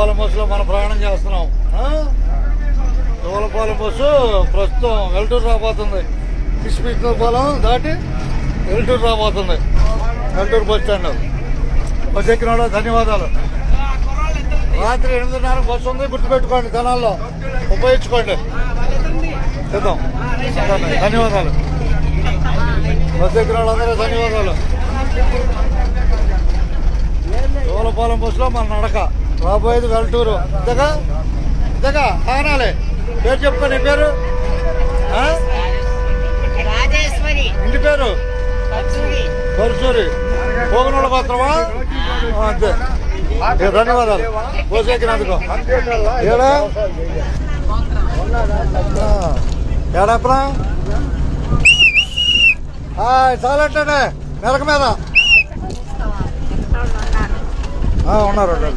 దూలపాలెం బస్సులో మనం ప్రయాణం చేస్తున్నాం. దూలపాలెం బస్సు ప్రస్తుతం వెల్టూరు రాబోతుంది. కిష్మిష్పాలెం దాటి వెల్టూరు రాబోతుంది. Velturu bus stand. బస్ ఎక్కిన ధన్యవాదాలు. రాత్రి 8:30 బస్సు ఉంది, గుర్తుపెట్టుకోండి. జనాల్లో ఉపయోగించుకోండి. చేద్దాం. ధన్యవాదాలు. బస్ ఎక్కిన వాళ్ళందరూ ధన్యవాదాలు. దూలపాలెం బస్సులో మన నడక రాబోయేది వెల్టూరు. ఇంతగా ఆనాలే పేరు చెప్పుకో. నీ పేరు? ఇంటి పేరు పరుచూరి. పోగనోళ్ళ మాత్రమా? అంతే. ధన్యవాదాలు. పోసేకినందుకు. ఏడప్పనా చాలంటే నెలక మీద ఉన్నారు.